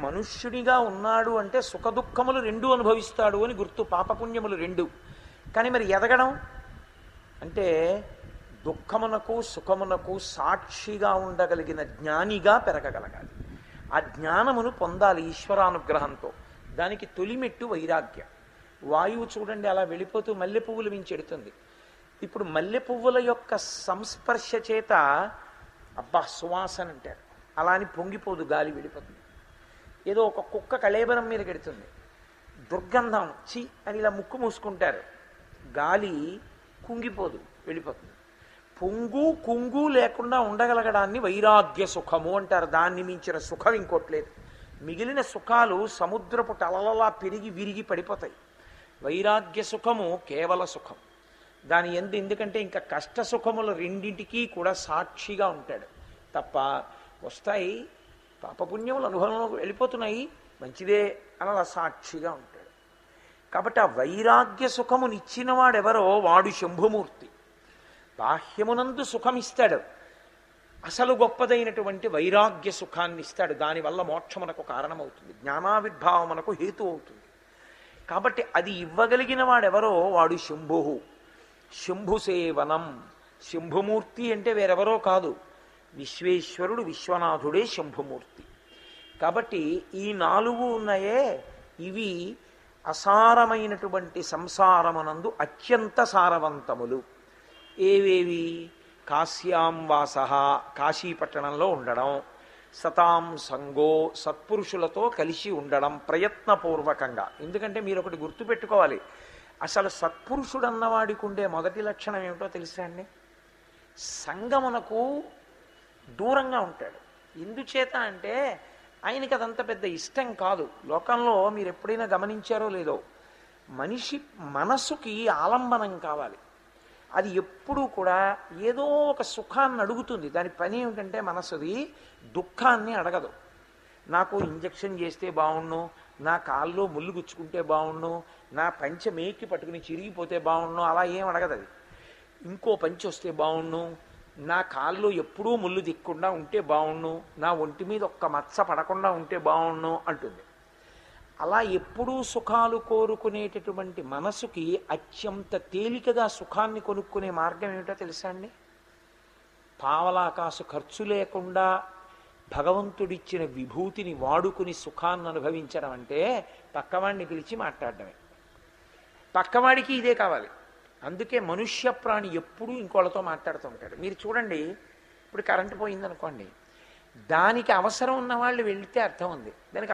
మనుష్యుడిగా ఉన్నాడు అంటే సుఖదుఖములు రెండు అనుభవిస్తాడు అని గుర్తు, పాపపుణ్యములు రెండు. కానీ మరి ఎదగడం అంటే దుఃఖమునకు సుఖమునకు సాక్షిగా ఉండగలిగిన జ్ఞానిగా పెరగగలగాలి. ఆ జ్ఞానమును పొందాలి ఈశ్వరానుగ్రహంతో. దానికి తొలిమెట్టు వైరాగ్యం. వాయువు చూడండి అలా వెళ్ళిపోతూ మల్లె పువ్వులు మించెడుతుంది. ఇప్పుడు మల్లె పువ్వుల యొక్క సంస్పర్శ చేత అబ్బా సువాసన అంటారు, అలా అని పొంగిపోదు, గాలి వెళ్ళిపోతుంది. ఏదో ఒక కుక్క కళేబరం మీద పెడుతుంది, దుర్గంధం చి అని ఇలా ముక్కు మూసుకుంటారు, గాలి కుంగిపోదు, వెళ్ళిపోతుంది. పొంగు కుంగు లేకుండా ఉండగలగడాన్ని వైరాగ్య సుఖము అంటారు. దాన్ని మించిన సుఖం ఇంకోట్లేదు. మిగిలిన సుఖాలు సముద్రపు టలలలా పెరిగి విరిగి పడిపోతాయి. వైరాగ్య సుఖము కేవల సుఖం. దాని ఎందుకంటే ఇంకా కష్ట సుఖముల రెండింటికి కూడా సాక్షిగా ఉంటాడు తప్ప, వస్తాయి పాపపుణ్యములు అనుభవంలో వెళ్ళిపోతున్నాయి, మంచిదే అని అలా సాక్షిగా ఉంటాడు. కాబట్టి ఆ వైరాగ్య సుఖమునిచ్చిన వాడెవరో వాడు శంభుమూర్తి. బాహ్యమునందు సుఖమిస్తాడు, అసలు గొప్పదైనటువంటి వైరాగ్య సుఖాన్ని ఇస్తాడు. దానివల్ల మోక్షమునకు కారణమవుతుంది, జ్ఞానావిర్భావమునకు హేతు అవుతుంది. కాబట్టి అది ఇవ్వగలిగిన వాడెవరో వాడు శంభు. శంభుసేవనం. శంభుమూర్తి అంటే వేరెవరో కాదు, విశ్వేశ్వరుడు విశ్వనాథుడే శంభుమూర్తి. కాబట్టి ఈ నాలుగు ఉన్నాయే, ఇవి అసారమైనటువంటి సంసారమునందు అత్యంత సారవంతములు. ఏవేవి? కాశ్యాం వాస, కాశీపట్టణంలో ఉండడం, సతాం సంగో, సత్పురుషులతో కలిసి ఉండడం ప్రయత్నపూర్వకంగా. ఎందుకంటే మీరు ఒకటి గుర్తుపెట్టుకోవాలి, అసలు సత్పురుషుడు అన్నవాడికి ఉండే మొదటి లక్షణం ఏమిటో తెలుసా అండి? సంగమునకు దూరంగా ఉంటాడు. ఎందుచేత అంటే ఆయనకి అదంత పెద్ద ఇష్టం కాదు. లోకంలో మీరు ఎప్పుడైనా గమనించారో లేదో, మనిషి మనసుకి ఆలంబనం కావాలి. అది ఎప్పుడూ కూడా ఏదో ఒక సుఖాన్ని అడుగుతుంది. దాని పని ఏమిటంటే మనసుది దుఃఖాన్ని అడగదు. నాకు ఇంజక్షన్ చేస్తే బాగుండు, నా కాల్లో ముళ్ళు గుచ్చుకుంటే బాగుండు, నా పంచె మేకి పట్టుకుని చిరిగిపోతే బాగుండు, అలా ఏం అడగదు. అది ఇంకో పంచె వస్తే బాగుండు, నా కాల్లో ఎప్పుడూ ముళ్ళు దిక్కుండా ఉంటే బాగుండు, నా ఒంటి మీద ఒక్క మచ్చ పడకుండా ఉంటే బాగుండు అంటుంది. అలా ఎప్పుడూ సుఖాలు కోరుకునేటటువంటి మనసుకి అత్యంత తేలికగా సుఖాన్ని కొనుక్కునే మార్గం ఏమిటో తెలుసా అండి? పావలాకాసు ఖర్చు లేకుండా భగవంతుడిచ్చిన విభూతిని వాడుకుని సుఖాన్ని అనుభవించడం అంటే పక్కవాడిని పిలిచి మాట్లాడడమే. పక్కవాడికి ఇదే కావాలి. అందుకే మనుష్య ప్రాణి ఎప్పుడూ ఇంకోళ్ళతో మాట్లాడుతూ ఉంటాడు. మీరు చూడండి, ఇప్పుడు కరెంటు పోయిందనుకోండి, దానికి అవసరం ఉన్న వాళ్ళు వెళితే అర్థం ఉంది, దానికి